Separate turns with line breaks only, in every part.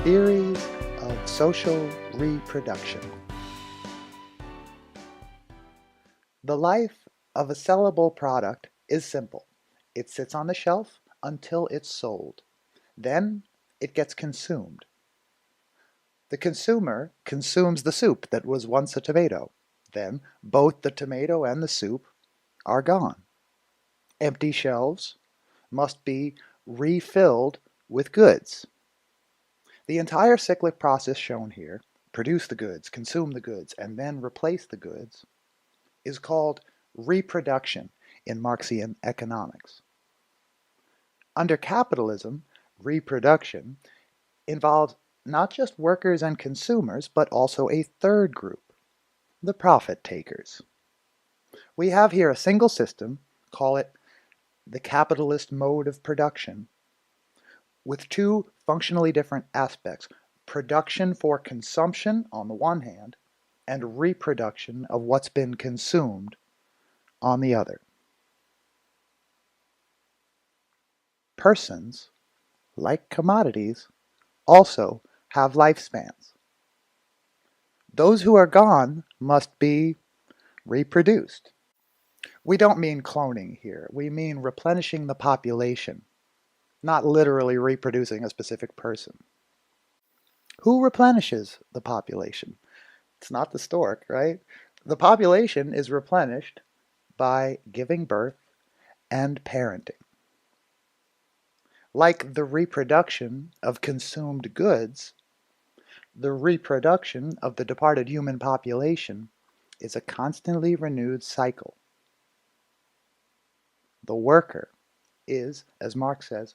Theories of social reproduction. The life of a sellable product is simple. It sits on the shelf until it's sold. Then it gets consumed. The consumer consumes the soup that was once a tomato. Then both the tomato and the soup are gone. Empty shelves must be refilled with goods. The entire cyclic process shown here, produce the goods, consume the goods, and then replace the goods, is called reproduction in Marxian economics. Under capitalism, reproduction involves not just workers and consumers, but also a third group, the profit takers. We have here a single system, call it the capitalist mode of production, with two functionally different aspects: production for consumption on the one hand, and reproduction of what's been consumed on the other. Persons, like commodities, also have lifespans. Those who are gone must be reproduced. We don't mean cloning here, we mean replenishing the population, not literally reproducing a specific person. Who replenishes the population? It's not the stork, right? The population is replenished by giving birth and parenting. Like the reproduction of consumed goods, the reproduction of the departed human population is a constantly renewed cycle. The worker is, as Marx says,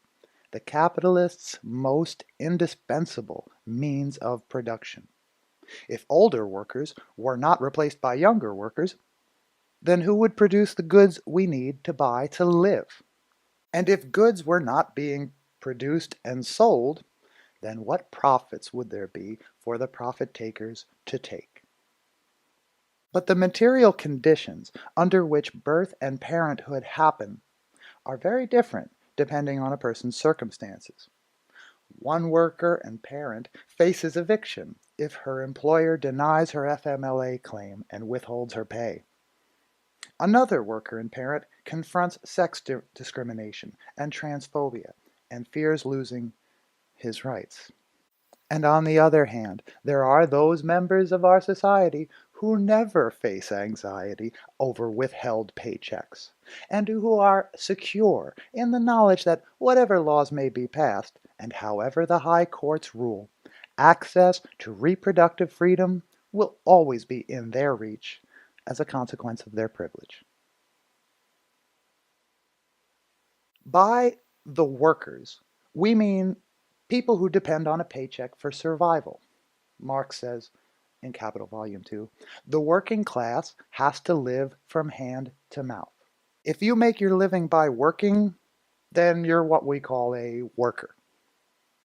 the capitalist's most indispensable means of production. If older workers were not replaced by younger workers, then who would produce the goods we need to buy to live? And if goods were not being produced and sold, then what profits would there be for the profit takers to take? But the material conditions under which birth and parenthood happen are very different depending on a person's circumstances. One worker and parent faces eviction if her employer denies her FMLA claim and withholds her pay. Another worker and parent confronts sex discrimination and transphobia and fears losing his rights. And on the other hand, there are those members of our society who never face anxiety over withheld paychecks, and who are secure in the knowledge that whatever laws may be passed, and however the high courts rule, access to reproductive freedom will always be in their reach as a consequence of their privilege. By the workers, we mean people who depend on a paycheck for survival. Marx says in Capital Volume 2, the working class has to live from hand to mouth. If you make your living by working, then you're what we call a worker.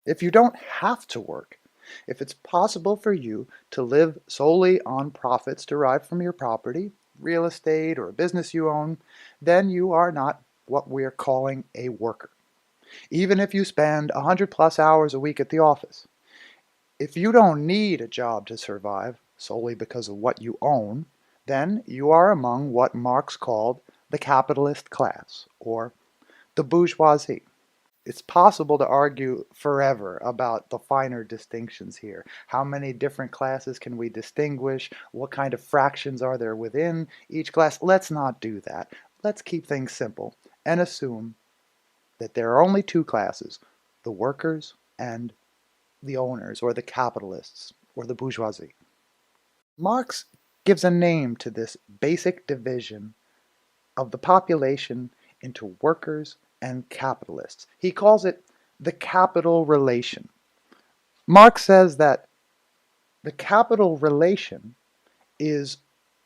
If you don't have to work, if it's possible for you to live solely on profits derived from your property, real estate, or a business you own, then you are not what we're calling a worker. Even if you spend 100+ hours a week at the office. If you don't need a job to survive solely because of what you own, then you are among what Marx called the capitalist class, or the bourgeoisie. It's possible to argue forever about the finer distinctions here. How many different classes can we distinguish? What kind of fractions are there within each class? Let's not do that. Let's keep things simple and assume that there are only two classes, the workers and the owners, or the capitalists, or the bourgeoisie. Marx gives a name to this basic division of the population into workers and capitalists. He calls it the capital relation. Marx says that the capital relation is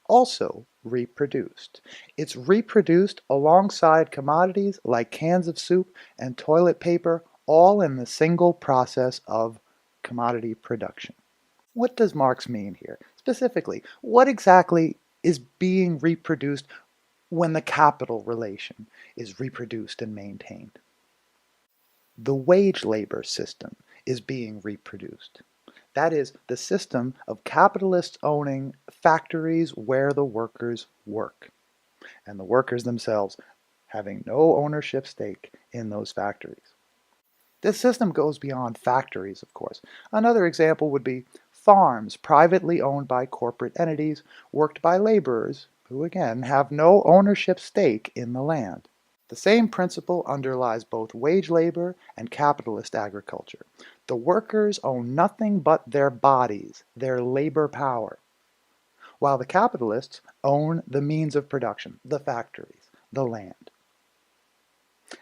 also reproduced. It's reproduced alongside commodities like cans of soup and toilet paper, all in the single process of commodity production. What does Marx mean here? Specifically, what exactly is being reproduced when the capital relation is reproduced and maintained? The wage labor system is being reproduced. That is, the system of capitalists owning factories where the workers work, and the workers themselves having no ownership stake in those factories. This system goes beyond factories, of course. Another example would be farms privately owned by corporate entities, worked by laborers who, again, have no ownership stake in the land. The same principle underlies both wage labor and capitalist agriculture. The workers own nothing but their bodies, their labor power, while the capitalists own the means of production, the factories, the land.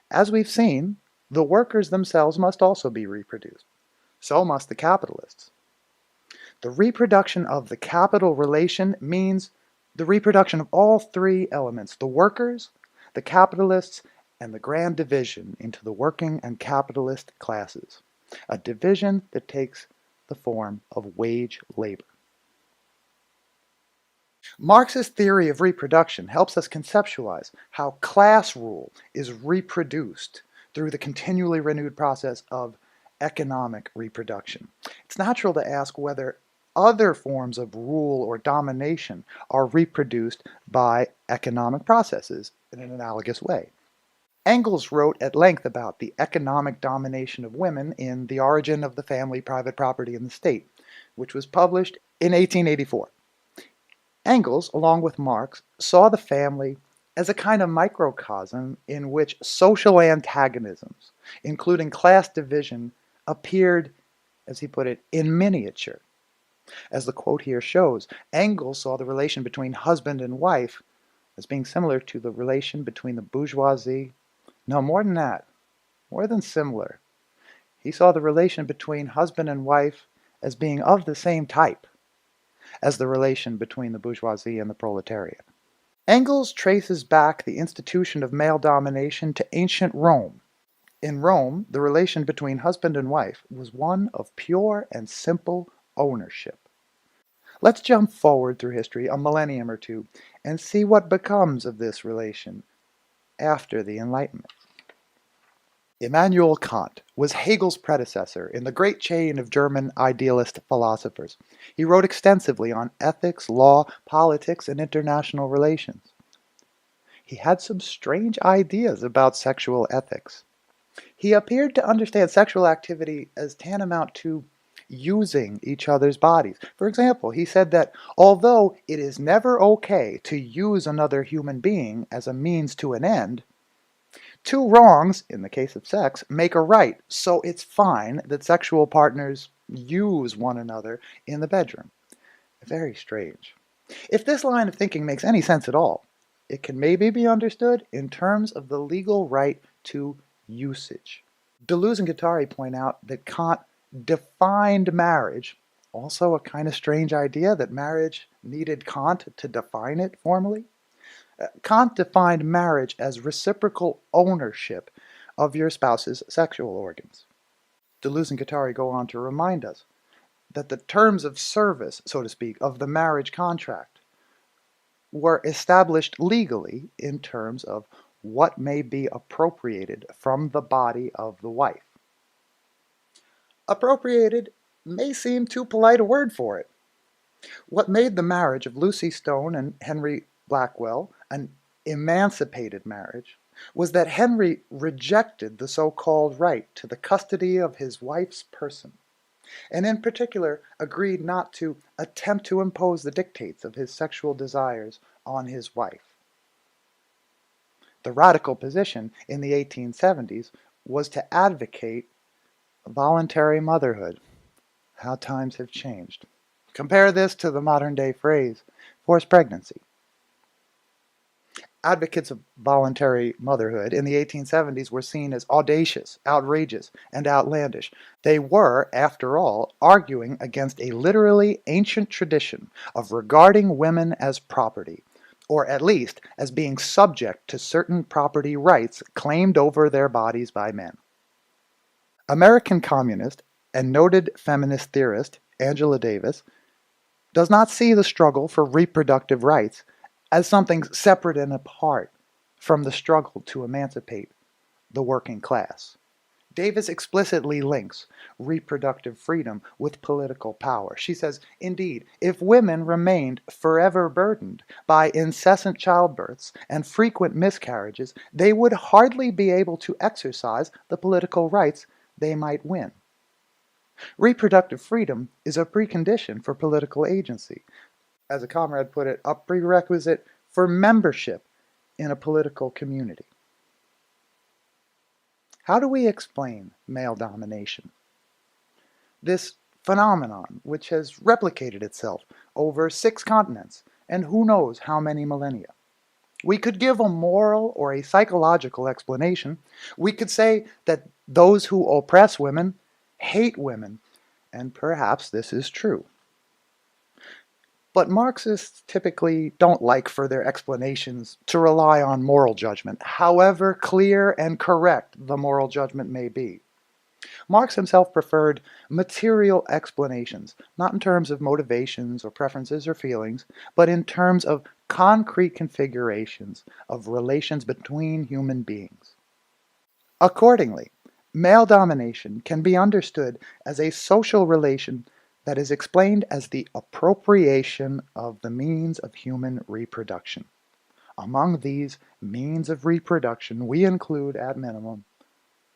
As we've seen, the workers themselves must also be reproduced. So must the capitalists. The reproduction of the capital relation means the reproduction of all three elements: the workers, the capitalists, and the grand division into the working and capitalist classes, a division that takes the form of wage labor. Marx's theory of reproduction helps us conceptualize how class rule is reproduced through the continually renewed process of economic reproduction. It's natural to ask whether other forms of rule or domination are reproduced by economic processes in an analogous way. Engels wrote at length about the economic domination of women in The Origin of the Family, Private Property, and the State, which was published in 1884. Engels, along with Marx, saw the family as a kind of microcosm in which social antagonisms, including class division, appeared, as he put it, in miniature. As the quote here shows, Engels saw the relation between husband and wife as being similar to the relation between the bourgeoisie. No, more than that, more than similar. He saw the relation between husband and wife as being of the same type as the relation between the bourgeoisie and the proletariat. Engels traces back the institution of male domination to ancient Rome. In Rome, the relation between husband and wife was one of pure and simple ownership. Let's jump forward through history a millennium or two and see what becomes of this relation after the Enlightenment. Immanuel Kant was Hegel's predecessor in the great chain of German idealist philosophers. He wrote extensively on ethics, law, politics, and international relations. He had some strange ideas about sexual ethics. He appeared to understand sexual activity as tantamount to using each other's bodies. For example, he said that although it is never okay to use another human being as a means to an end, two wrongs, in the case of sex, make a right, so it's fine that sexual partners use one another in the bedroom. Very strange. If this line of thinking makes any sense at all, it can maybe be understood in terms of the legal right to usage. Deleuze and Guattari point out that Kant defined marriage, also a kind of strange idea that marriage needed Kant to define it formally. Kant defined marriage as reciprocal ownership of your spouse's sexual organs. Deleuze and Guattari go on to remind us that the terms of service, so to speak, of the marriage contract were established legally in terms of what may be appropriated from the body of the wife. Appropriated may seem too polite a word for it. What made the marriage of Lucy Stone and Henry Blackwell an emancipated marriage was that Henry rejected the so-called right to the custody of his wife's person, and in particular agreed not to attempt to impose the dictates of his sexual desires on his wife. The radical position in the 1870s was to advocate voluntary motherhood. How times have changed. Compare this to the modern-day phrase, forced pregnancy. Advocates of voluntary motherhood in the 1870s were seen as audacious, outrageous, and outlandish. They were, after all, arguing against a literally ancient tradition of regarding women as property, or at least as being subject to certain property rights claimed over their bodies by men. American communist and noted feminist theorist Angela Davis does not see the struggle for reproductive rights as something separate and apart from the struggle to emancipate the working class. Davis explicitly links reproductive freedom with political power. She says, indeed, if women remained forever burdened by incessant childbirths and frequent miscarriages, they would hardly be able to exercise the political rights they might win. Reproductive freedom is a precondition for political agency. As a comrade put it, a prerequisite for membership in a political community. How do we explain male domination? This phenomenon, which has replicated itself over 6 continents and who knows how many millennia. We could give a moral or a psychological explanation. We could say that those who oppress women hate women, and perhaps this is true. But Marxists typically don't like for their explanations to rely on moral judgment, however clear and correct the moral judgment may be. Marx himself preferred material explanations, not in terms of motivations or preferences or feelings, but in terms of concrete configurations of relations between human beings. Accordingly, male domination can be understood as a social relation that is explained as the appropriation of the means of human reproduction. Among these means of reproduction, we include, at minimum,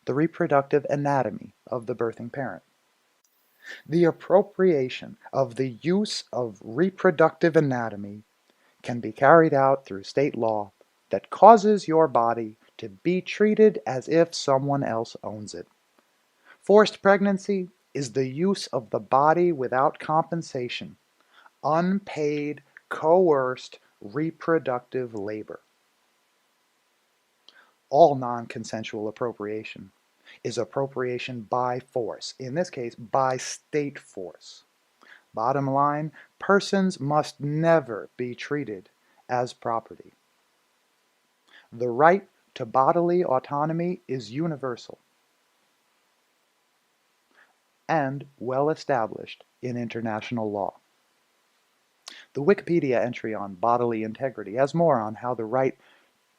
the reproductive anatomy of the birthing parent. The appropriation of the use of reproductive anatomy can be carried out through state law that causes your body to be treated as if someone else owns it. Forced pregnancy is the use of the body without compensation, unpaid, coerced reproductive labor. All non-consensual appropriation is appropriation by force, in this case by state force. Bottom line, persons must never be treated as property. The right to bodily autonomy is universal and well established in international law. The Wikipedia entry on bodily integrity has more on how the right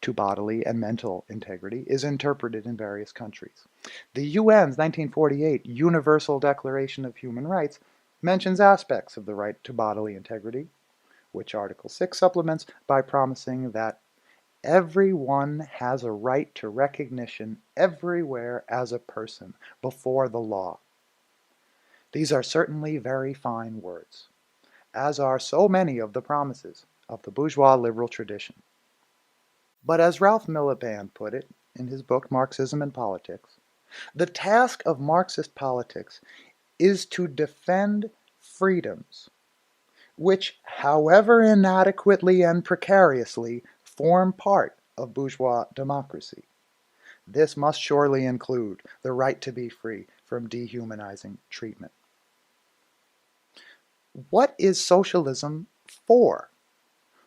to bodily and mental integrity is interpreted in various countries. The UN's 1948 Universal Declaration of Human Rights mentions aspects of the right to bodily integrity, which Article 6 supplements by promising that everyone has a right to recognition everywhere as a person before the law. These are certainly very fine words, as are so many of the promises of the bourgeois liberal tradition. But as Ralph Miliband put it in his book Marxism and Politics, the task of Marxist politics is to defend freedoms which, however inadequately and precariously, form part of bourgeois democracy. This must surely include the right to be free from dehumanizing treatment. What is socialism for?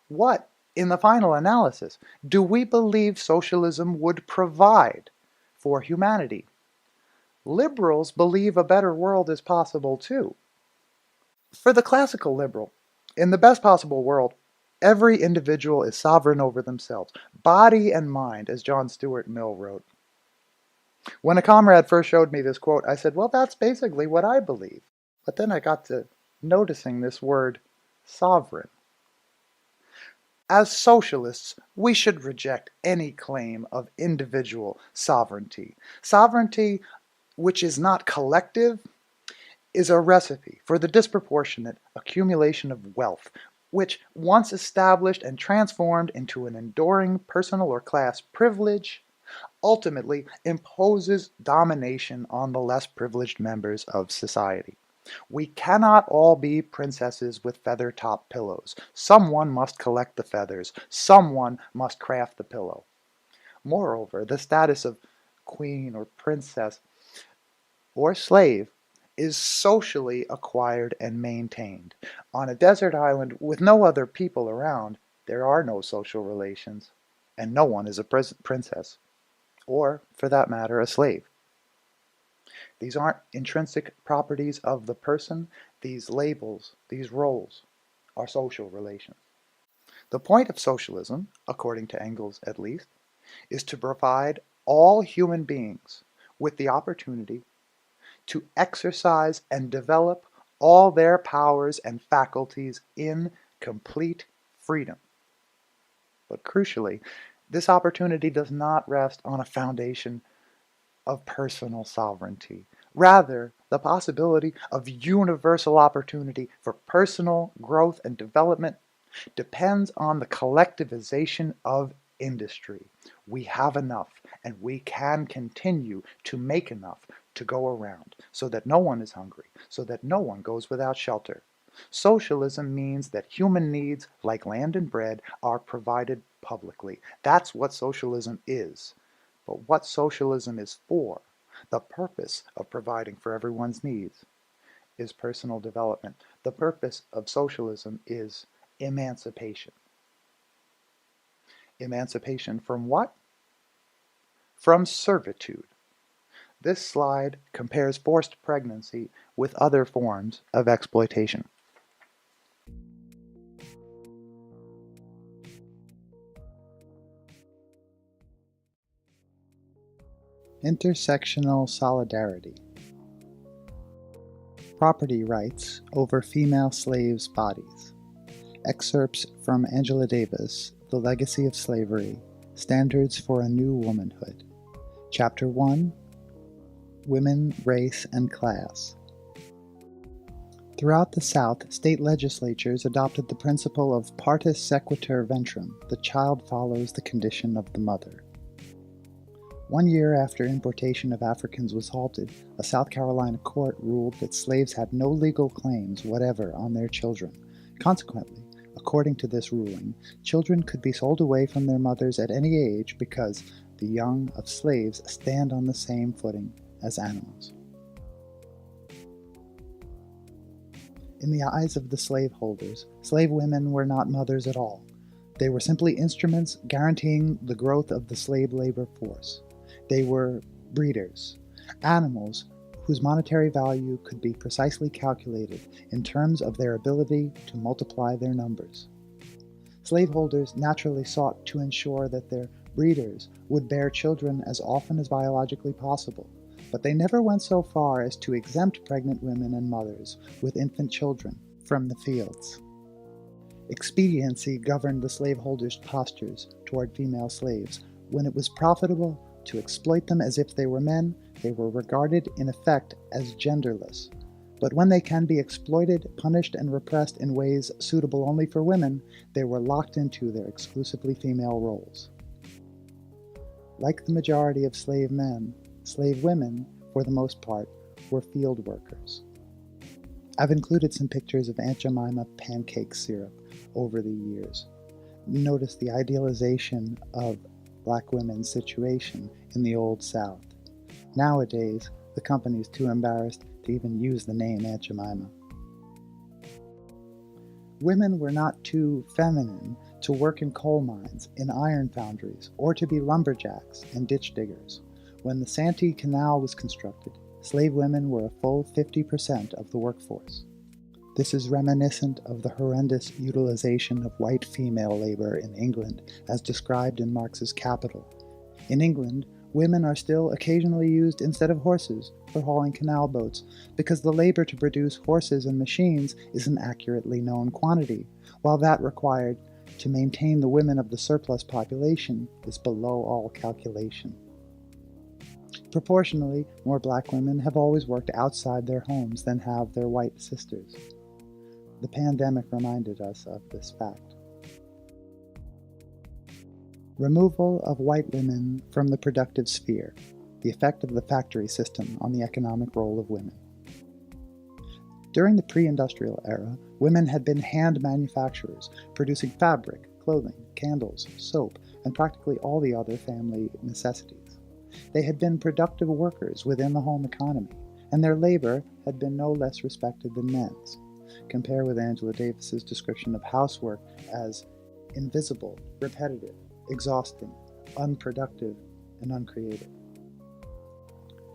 What, in the final analysis, do we believe socialism would provide for humanity? Liberals believe a better world is possible too. For the classical liberal, in the best possible world, every individual is sovereign over themselves, body and mind, as John Stuart Mill wrote. When a comrade first showed me this quote, I said, well, that's basically what I believe. But then I got to noticing this word, sovereign. As socialists, we should reject any claim of individual sovereignty. Sovereignty, which is not collective, is a recipe for the disproportionate accumulation of wealth, which, once established and transformed into an enduring personal or class privilege, ultimately imposes domination on the less privileged members of society. We cannot all be princesses with feather-top pillows. Someone must collect the feathers. Someone must craft the pillow. Moreover, the status of queen or princess or slave is socially acquired and maintained. On a desert island with no other people around, there are no social relations, and no one is a princess, or, for that matter, a slave. These aren't intrinsic properties of the person. These labels, these roles, are social relations. The point of socialism, according to Engels at least, is to provide all human beings with the opportunity to exercise and develop all their powers and faculties in complete freedom. But crucially, this opportunity does not rest on a foundation of personal sovereignty. Rather, the possibility of universal opportunity for personal growth and development depends on the collectivization of industry. We have enough, and we can continue to make enough to go around, so that no one is hungry, so that no one goes without shelter. Socialism means that human needs, like land and bread, are provided publicly. That's what socialism is. But what socialism is for, the purpose of providing for everyone's needs, is personal development. The purpose of socialism is emancipation. Emancipation from what? From servitude. This slide compares forced pregnancy with other forms of exploitation. Intersectional solidarity. Property rights over female slaves' bodies. Excerpts from Angela Davis, The Legacy of Slavery, Standards for a New Womanhood. Chapter 1, Women, Race, and Class. Throughout the South, state legislatures adopted the principle of partus sequitur ventrum, the child follows the condition of the mother. 1 year after importation of Africans was halted, a South Carolina court ruled that slaves had no legal claims whatever on their children. Consequently, according to this ruling, children could be sold away from their mothers at any age because the young of slaves stand on the same footing as animals. In the eyes of the slaveholders, slave women were not mothers at all. They were simply instruments guaranteeing the growth of the slave labor force. They were breeders, animals whose monetary value could be precisely calculated in terms of their ability to multiply their numbers. Slaveholders naturally sought to ensure that their breeders would bear children as often as biologically possible, but they never went so far as to exempt pregnant women and mothers with infant children from the fields. Expediency governed the slaveholders' postures toward female slaves. When it was profitable to exploit them as if they were men, they were regarded in effect as genderless. But when they can be exploited, punished, and repressed in ways suitable only for women, they were locked into their exclusively female roles. Like the majority of slave men, slave women, for the most part, were field workers. I've included some pictures of Aunt Jemima pancake syrup over the years. Notice the idealization of Black women's situation in the Old South. Nowadays, the company is too embarrassed to even use the name Aunt Jemima. Women were not too feminine to work in coal mines, in iron foundries, or to be lumberjacks and ditch diggers. When the Santee Canal was constructed, slave women were a full 50% of the workforce. This is reminiscent of the horrendous utilization of white female labor in England, as described in Marx's Capital. In England, women are still occasionally used instead of horses for hauling canal boats, because the labor to produce horses and machines is an accurately known quantity, while that required to maintain the women of the surplus population is below all calculation. Proportionally, more Black women have always worked outside their homes than have their white sisters. The pandemic reminded us of this fact. Removal of white women from the productive sphere, the effect of the factory system on the economic role of women. During the pre-industrial era, women had been hand manufacturers, producing fabric, clothing, candles, soap, and practically all the other family necessities. They had been productive workers within the home economy, and their labor had been no less respected than men's. Compare with Angela Davis's description of housework as invisible, repetitive, exhausting, unproductive, and uncreative.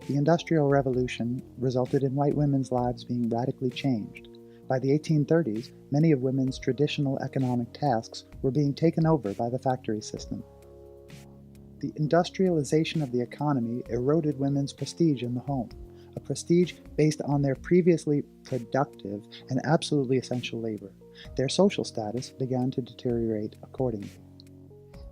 The Industrial Revolution resulted in white women's lives being radically changed. By the 1830s, many of women's traditional economic tasks were being taken over by the factory system. The industrialization of the economy eroded women's prestige in the home, a prestige based on their previously productive and absolutely essential labor. Their social status began to deteriorate accordingly.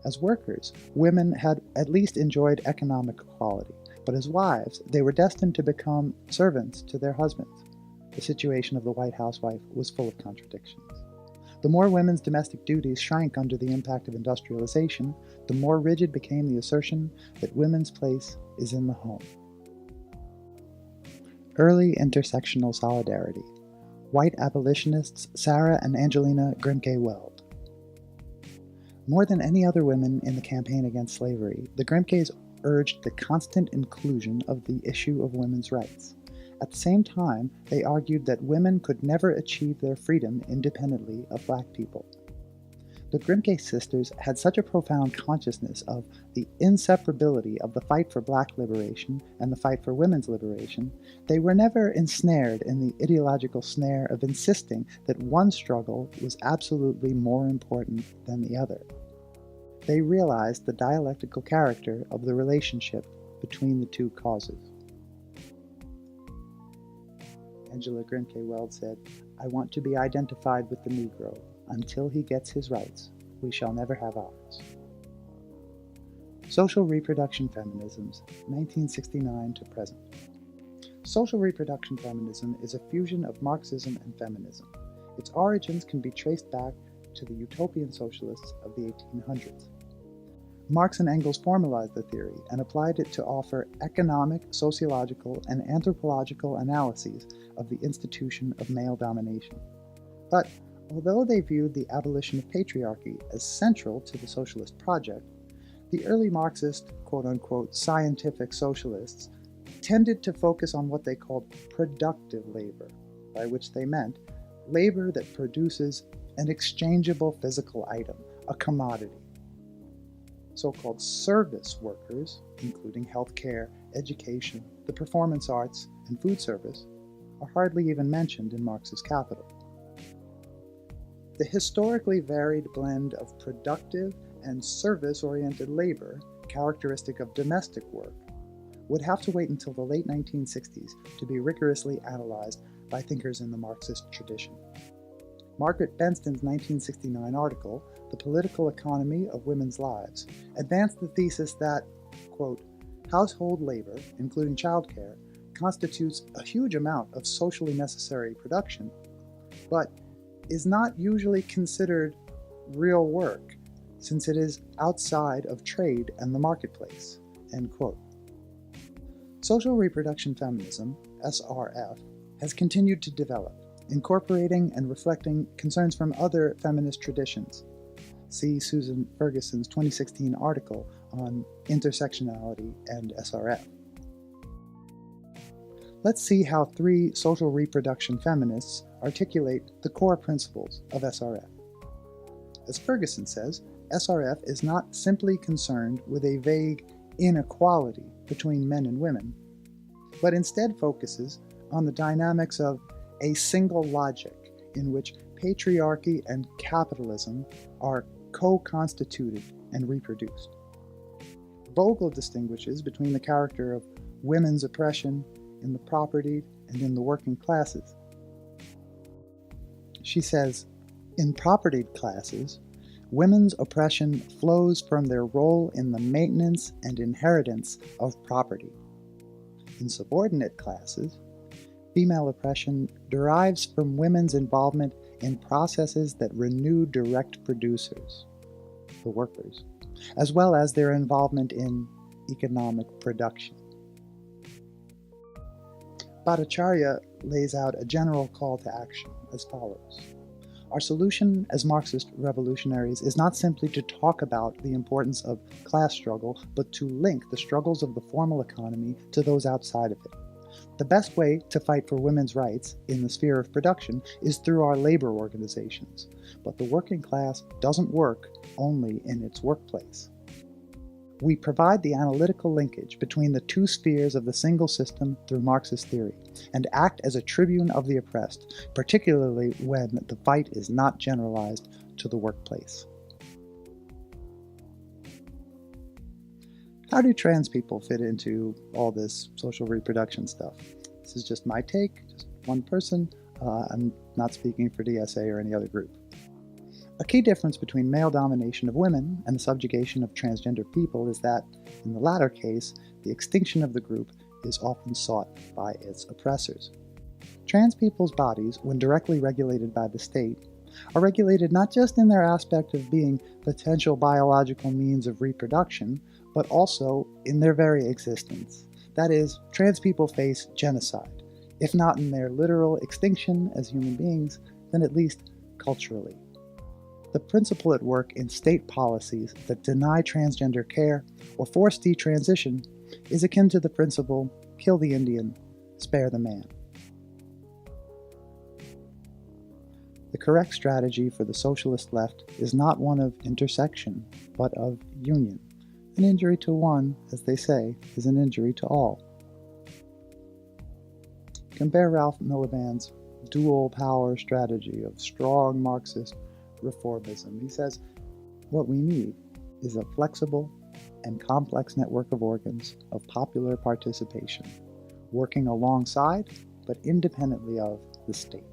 As workers, women had at least enjoyed economic equality, but as wives, they were destined to become servants to their husbands. The situation of the white housewife was full of contradictions. The more women's domestic duties shrank under the impact of industrialization, the more rigid became the assertion that women's place is in the home. Early intersectional solidarity. White abolitionists Sarah and Angelina Grimke-Weld. More than any other women in the campaign against slavery, the Grimkes urged the constant inclusion of the issue of women's rights. At the same time, they argued that women could never achieve their freedom independently of black people. The Grimke sisters had such a profound consciousness of the inseparability of the fight for black liberation and the fight for women's liberation, they were never ensnared in the ideological snare of insisting that one struggle was absolutely more important than the other. They realized the dialectical character of the relationship between the two causes. Angela Grimke-Weld said, "I want to be identified with the Negro. Until he gets his rights, we shall never have ours." Social reproduction feminisms, 1969 to present. Social reproduction feminism is a fusion of Marxism and feminism. Its origins can be traced back to the utopian socialists of the 1800s. Marx and Engels formalized the theory and applied it to offer economic, sociological, and anthropological analyses of the institution of male domination. But although they viewed the abolition of patriarchy as central to the socialist project, the early Marxist, quote-unquote, scientific socialists tended to focus on what they called productive labor, by which they meant labor that produces an exchangeable physical item, a commodity. So-called service workers, including healthcare, education, the performance arts, and food service, are hardly even mentioned in Marx's Capital. The historically varied blend of productive and service-oriented labor, characteristic of domestic work, would have to wait until the late 1960s to be rigorously analyzed by thinkers in the Marxist tradition. Margaret Benston's 1969 article, The Political Economy of Women's Lives, advanced the thesis that, quote, household labor, including childcare, constitutes a huge amount of socially necessary production, but is not usually considered real work, since it is outside of trade and the marketplace, end quote. Social reproduction feminism, SRF, has continued to develop, incorporating and reflecting concerns from other feminist traditions. See Susan Ferguson's 2016 article on intersectionality and SRF. Let's see how three social reproduction feminists articulate the core principles of SRF. As Ferguson says, SRF is not simply concerned with a vague inequality between men and women, but instead focuses on the dynamics of a single logic in which patriarchy and capitalism are co-constituted and reproduced. Vogel distinguishes between the character of women's oppression in the propertied and in the working classes. She says, in propertied classes, women's oppression flows from their role in the maintenance and inheritance of property. In subordinate classes, female oppression derives from women's involvement in processes that renew direct producers, the workers, as well as their involvement in economic production. Bhattacharya lays out a general call to action as follows. Our solution as Marxist revolutionaries is not simply to talk about the importance of class struggle, but to link the struggles of the formal economy to those outside of it. The best way to fight for women's rights in the sphere of production is through our labor organizations, but the working class doesn't work only in its workplace. We provide the analytical linkage between the two spheres of the single system through Marxist theory, and act as a tribune of the oppressed, particularly when the fight is not generalized to the workplace. How do trans people fit into all this social reproduction stuff? This is just my take, just one person. I'm not speaking for DSA or any other group. A key difference between male domination of women and the subjugation of transgender people is that, in the latter case, the extinction of the group is often sought by its oppressors. Trans people's bodies, when directly regulated by the state, are regulated not just in their aspect of being potential biological means of reproduction, but also in their very existence. That is, trans people face genocide, if not in their literal extinction as human beings, then at least culturally. The principle at work in state policies that deny transgender care or force detransition is akin to the principle, kill the Indian, spare the man. The correct strategy for the socialist left is not one of intersection, but of union. An injury to one, as they say, is an injury to all. Compare Ralph Miliband's dual power strategy of strong Marxist reformism. He says, what we need is a flexible and complex network of organs of popular participation, working alongside but independently of the state.